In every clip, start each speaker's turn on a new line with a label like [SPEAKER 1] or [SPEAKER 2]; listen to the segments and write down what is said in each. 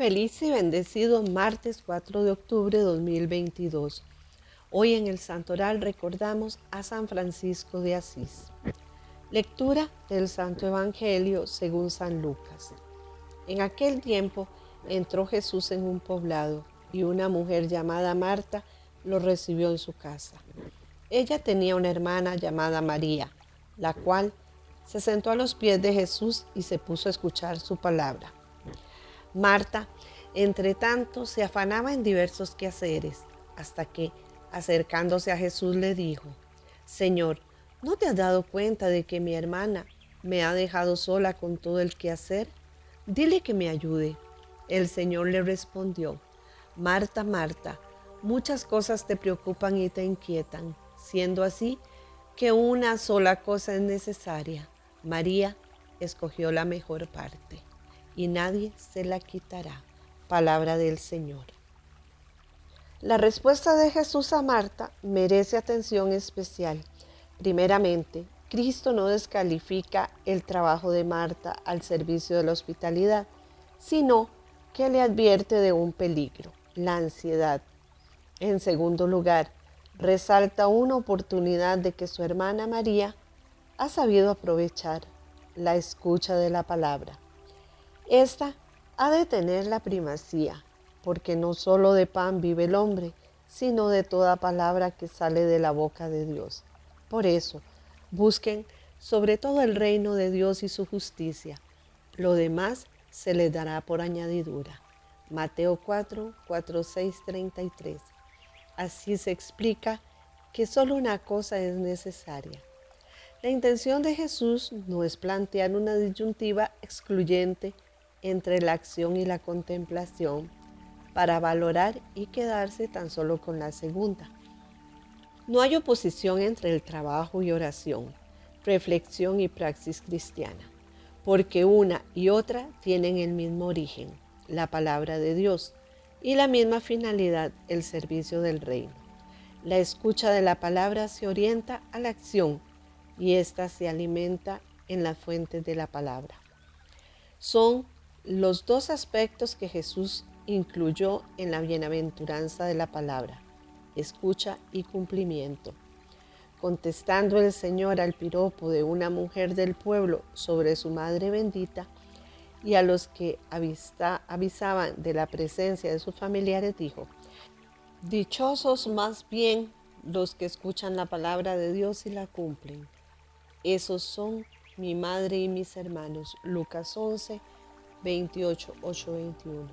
[SPEAKER 1] Feliz y bendecido martes 4 de octubre de 2022. Hoy en el Santoral recordamos a San Francisco de Asís. Lectura del Santo Evangelio según San Lucas. En aquel tiempo entró Jesús en un poblado y una mujer llamada Marta lo recibió en su casa. Ella tenía una hermana llamada María, la cual se sentó a los pies de Jesús y se puso a escuchar su palabra. Marta, entre tanto, se afanaba en diversos quehaceres, hasta que, acercándose a Jesús, le dijo: Señor, ¿no te has dado cuenta de que mi hermana me ha dejado sola con todo el quehacer? Dile que me ayude. El Señor le respondió: Marta, Marta, muchas cosas te preocupan y te inquietan, siendo así que una sola cosa es necesaria. María escogió la mejor parte, y nadie se la quitará. Palabra del Señor. La respuesta de Jesús a Marta merece atención especial. Primeramente, Cristo no descalifica el trabajo de Marta al servicio de la hospitalidad, sino que le advierte de un peligro, la ansiedad. En segundo lugar, resalta una oportunidad de que su hermana María ha sabido aprovechar: la escucha de la palabra. Esta ha de tener la primacía, porque no solo de pan vive el hombre, sino de toda palabra que sale de la boca de Dios. Por eso, busquen sobre todo el reino de Dios y su justicia. Lo demás se les dará por añadidura. Mateo 4, 6, 33. Así se explica que solo una cosa es necesaria. La intención de Jesús no es plantear una disyuntiva excluyente entre la acción y la contemplación para valorar y quedarse tan solo con la segunda. No hay oposición entre el trabajo y oración, reflexión y praxis cristiana, porque una y otra tienen el mismo origen, la palabra de Dios, y la misma finalidad, el servicio del reino. La escucha de la palabra se orienta a la acción y ésta se alimenta en las fuentes de la palabra. Son los dos aspectos que Jesús incluyó en la bienaventuranza de la palabra: escucha y cumplimiento. Contestando el Señor al piropo de una mujer del pueblo sobre su madre bendita y a los que avisaban de la presencia de sus familiares, dijo: Dichosos más bien los que escuchan la palabra de Dios y la cumplen. Esos son mi madre y mis hermanos. Lucas 11, 28, 8, 21.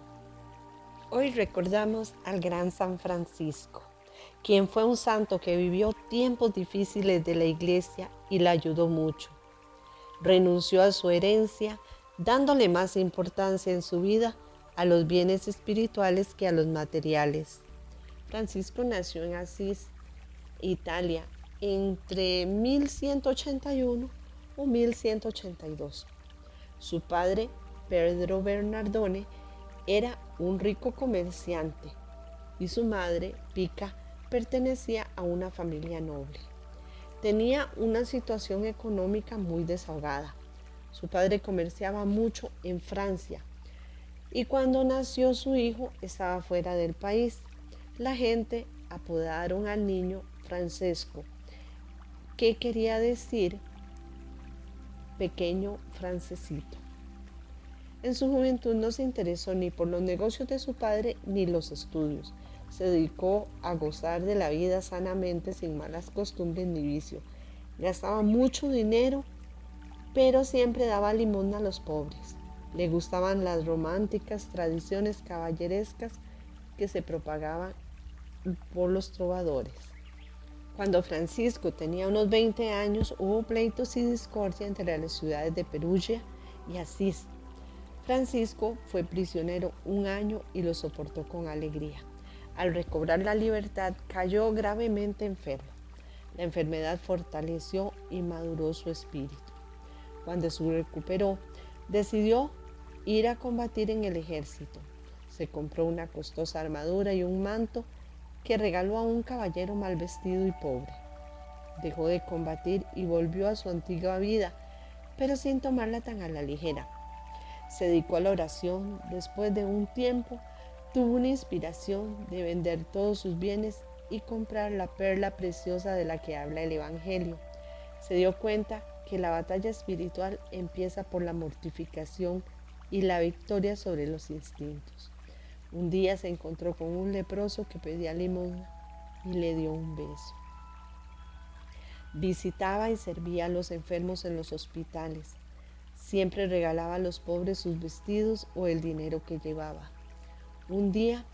[SPEAKER 1] Hoy recordamos al gran San Francisco, quien fue un santo que vivió tiempos difíciles de la Iglesia y la ayudó mucho. Renunció a su herencia, dándole más importancia en su vida a los bienes espirituales que a los materiales. Francisco nació en Asís, Italia, entre 1181 o 1182. Su padre, Pedro Bernardone, era un rico comerciante y su madre, Pica, pertenecía a una familia noble. Tenía una situación económica muy desahogada. Su padre comerciaba mucho en Francia y cuando nació su hijo estaba fuera del país. La gente apodaron al niño Francesco, que quería decir pequeño Francesito. En su juventud no se interesó ni por los negocios de su padre ni los estudios. Se dedicó a gozar de la vida sanamente, sin malas costumbres ni vicio. Gastaba mucho dinero, pero siempre daba limosna a los pobres. Le gustaban las románticas tradiciones caballerescas que se propagaban por los trovadores. Cuando Francisco tenía unos 20 años, hubo pleitos y discordia entre las ciudades de Perugia y Asís. Francisco fue prisionero un año y lo soportó con alegría. Al recobrar la libertad, cayó gravemente enfermo. La enfermedad fortaleció y maduró su espíritu. Cuando se recuperó, decidió ir a combatir en el ejército. Se compró una costosa armadura y un manto que regaló a un caballero mal vestido y pobre. Dejó de combatir y volvió a su antigua vida, pero sin tomarla tan a la ligera. Se dedicó a la oración. Después de un tiempo, tuvo una inspiración de vender todos sus bienes y comprar la perla preciosa de la que habla el Evangelio. Se dio cuenta que la batalla espiritual empieza por la mortificación y la victoria sobre los instintos. Un día se encontró con un leproso que pedía limosna y le dio un beso. Visitaba y servía a los enfermos en los hospitales. Siempre regalaba a los pobres sus vestidos o el dinero que llevaba. Un día,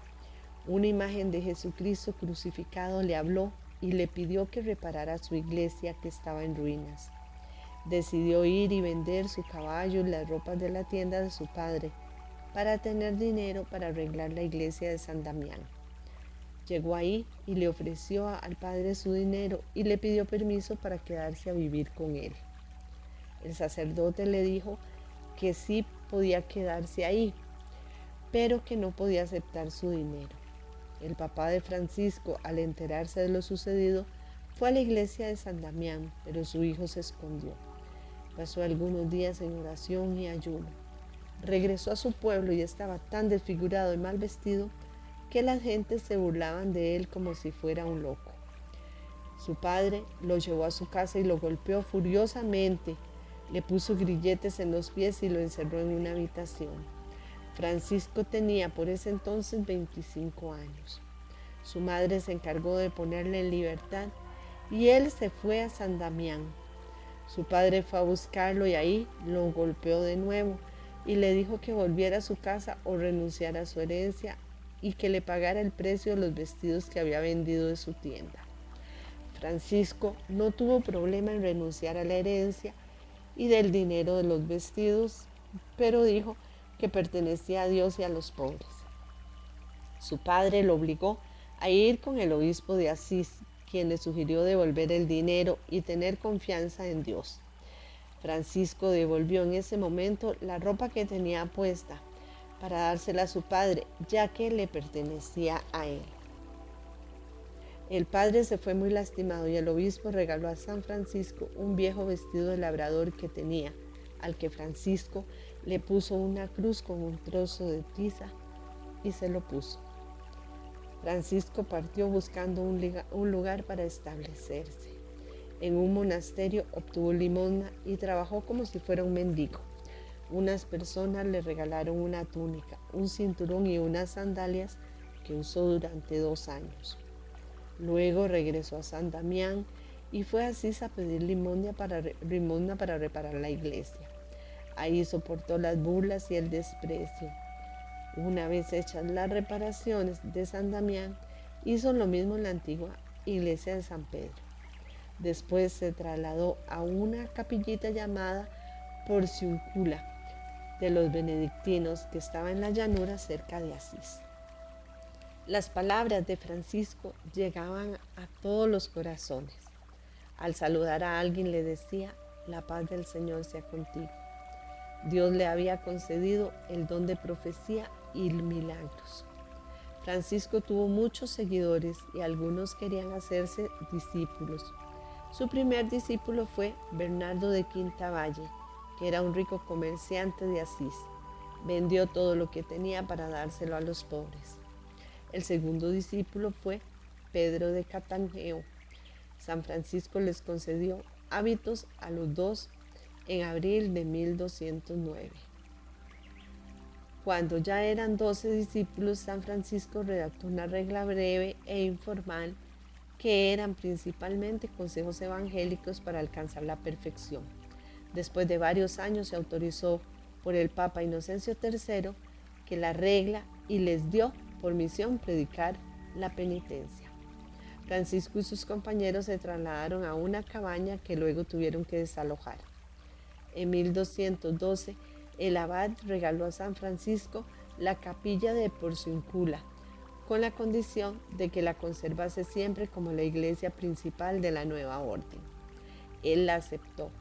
[SPEAKER 1] una imagen de Jesucristo crucificado le habló y le pidió que reparara su iglesia que estaba en ruinas. Decidió ir y vender su caballo y las ropas de la tienda de su padre para tener dinero para arreglar la iglesia de San Damián. Llegó ahí y le ofreció al padre su dinero y le pidió permiso para quedarse a vivir con él. El sacerdote le dijo que sí podía quedarse ahí, pero que no podía aceptar su dinero. El papá de Francisco, al enterarse de lo sucedido, fue a la iglesia de San Damián, pero su hijo se escondió. Pasó algunos días en oración y ayuno. Regresó a su pueblo y estaba tan desfigurado y mal vestido que las gentes se burlaban de él como si fuera un loco. Su padre lo llevó a su casa y lo golpeó furiosamente. Le puso grilletes en los pies y lo encerró en una habitación. Francisco tenía por ese entonces 25 años. Su madre se encargó de ponerle en libertad y él se fue a San Damián. Su padre fue a buscarlo y ahí lo golpeó de nuevo y le dijo que volviera a su casa o renunciara a su herencia y que le pagara el precio de los vestidos que había vendido de su tienda. Francisco no tuvo problema en renunciar a la herencia y del dinero de los vestidos, pero dijo que pertenecía a Dios y a los pobres. Su padre lo obligó a ir con el obispo de Asís, quien le sugirió devolver el dinero y tener confianza en Dios. Francisco devolvió en ese momento la ropa que tenía puesta para dársela a su padre, ya que le pertenecía a él. El padre se fue muy lastimado y el obispo regaló a San Francisco un viejo vestido de labrador que tenía, al que Francisco le puso una cruz con un trozo de tiza y se lo puso. Francisco partió buscando un lugar para establecerse. En un monasterio obtuvo limosna y trabajó como si fuera un mendigo. Unas personas le regalaron una túnica, un cinturón y unas sandalias que usó durante 2 años. Luego regresó a San Damián y fue a Asís a pedir limosna para reparar la iglesia. Ahí soportó las burlas y el desprecio. Una vez hechas las reparaciones de San Damián, hizo lo mismo en la antigua iglesia de San Pedro. Después se trasladó a una capillita llamada Porciúncula de los benedictinos que estaba en la llanura cerca de Asís. Las palabras de Francisco llegaban a todos los corazones. Al saludar a alguien le decía: la paz del Señor sea contigo. Dios le había concedido el don de profecía y milagros. Francisco tuvo muchos seguidores y algunos querían hacerse discípulos. Su primer discípulo fue Bernardo de Quintavalle, que era un rico comerciante de Asís. Vendió todo lo que tenía para dárselo a los pobres. El segundo discípulo fue Pedro de Cataneo. San Francisco les concedió hábitos a los dos en abril de 1209. Cuando ya eran 12 discípulos, San Francisco redactó una regla breve e informal que eran principalmente consejos evangélicos para alcanzar la perfección. Después de varios años se autorizó por el Papa Inocencio III que la regla y les dio por misión predicar la penitencia. Francisco y sus compañeros se trasladaron a una cabaña que luego tuvieron que desalojar. En 1212, el abad regaló a San Francisco la capilla de Porciúncula, con la condición de que la conservase siempre como la iglesia principal de la nueva orden. Él la aceptó,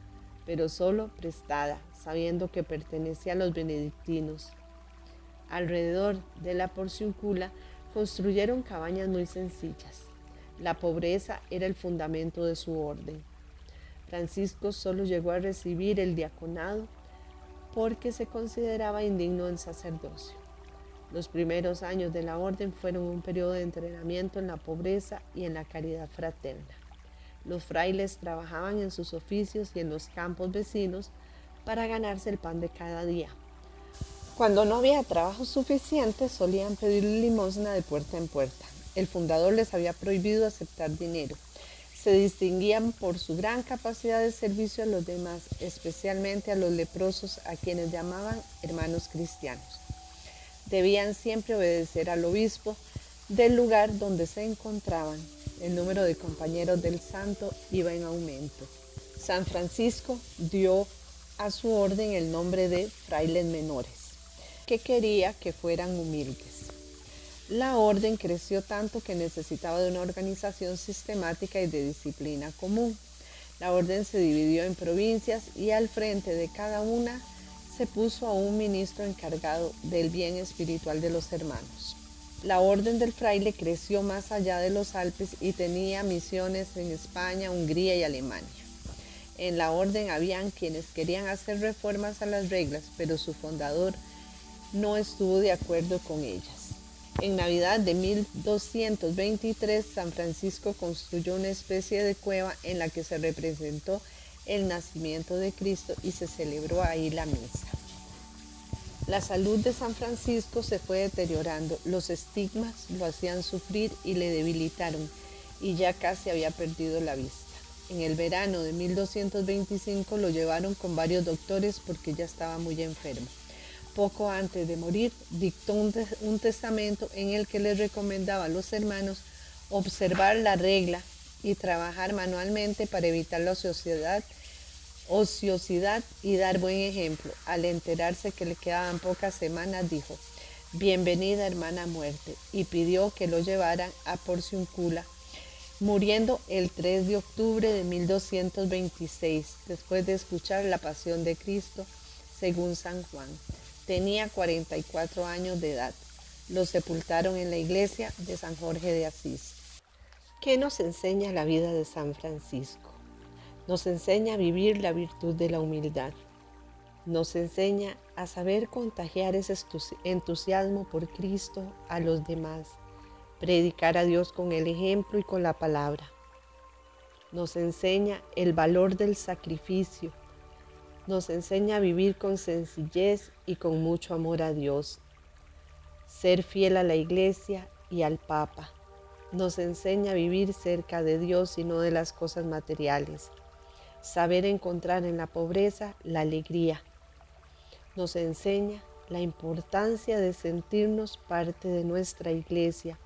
[SPEAKER 1] pero solo prestada, sabiendo que pertenecía a los benedictinos. Alrededor de la Porciúncula construyeron cabañas muy sencillas. La pobreza era el fundamento de su orden. Francisco solo llegó a recibir el diaconado porque se consideraba indigno del sacerdocio. Los primeros años de la orden fueron un periodo de entrenamiento en la pobreza y en la caridad fraterna. Los frailes trabajaban en sus oficios y en los campos vecinos para ganarse el pan de cada día. Cuando no había trabajo suficiente, solían pedir limosna de puerta en puerta. El fundador les había prohibido aceptar dinero. Se distinguían por su gran capacidad de servicio a los demás, especialmente a los leprosos, a quienes llamaban hermanos cristianos. Debían siempre obedecer al obispo del lugar donde se encontraban. El número de compañeros del santo iba en aumento. San Francisco dio a su orden el nombre de frailes menores, que quería que fueran humildes. La orden creció tanto que necesitaba de una organización sistemática y de disciplina común. La orden se dividió en provincias y al frente de cada una se puso a un ministro encargado del bien espiritual de los hermanos. La orden del fraile creció más allá de los Alpes y tenía misiones en España, Hungría y Alemania. En la orden habían quienes querían hacer reformas a las reglas, pero su fundador no estuvo de acuerdo con ellas. En Navidad de 1223, San Francisco construyó una especie de cueva en la que se representó el nacimiento de Cristo y se celebró ahí la misa. La salud de San Francisco se fue deteriorando, los estigmas lo hacían sufrir y le debilitaron, y ya casi había perdido la vista. En el verano de 1225 lo llevaron con varios doctores porque ya estaba muy enfermo. Poco antes de morir, dictó un testamento en el que les recomendaba a los hermanos observar la regla y trabajar manualmente para evitar la ociosidad y dar buen ejemplo. Al enterarse que le quedaban pocas semanas, dijo: «Bienvenida, hermana muerte», y pidió que lo llevaran a Porciúncula, muriendo el 3 de octubre de 1226, después de escuchar la pasión de Cristo según San Juan. Tenía 44 años de edad. Lo sepultaron en la iglesia de San Jorge de Asís. ¿Qué nos enseña la vida de San Francisco? Nos enseña a vivir la virtud de la humildad. Nos enseña a saber contagiar ese entusiasmo por Cristo a los demás, predicar a Dios con el ejemplo y con la palabra. Nos enseña el valor del sacrificio. Nos enseña a vivir con sencillez y con mucho amor a Dios. Ser fiel a la Iglesia y al Papa. Nos enseña a vivir cerca de Dios y no de las cosas materiales. Saber encontrar en la pobreza la alegría. Nos enseña la importancia de sentirnos parte de nuestra Iglesia,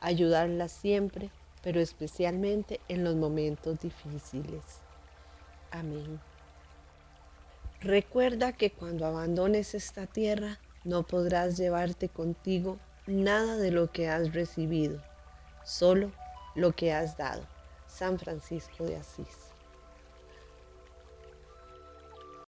[SPEAKER 1] ayudarla siempre, pero especialmente en los momentos difíciles. Amén. Recuerda que cuando abandones esta tierra, no podrás llevarte contigo nada de lo que has recibido, solo lo que has dado. San Francisco de Asís.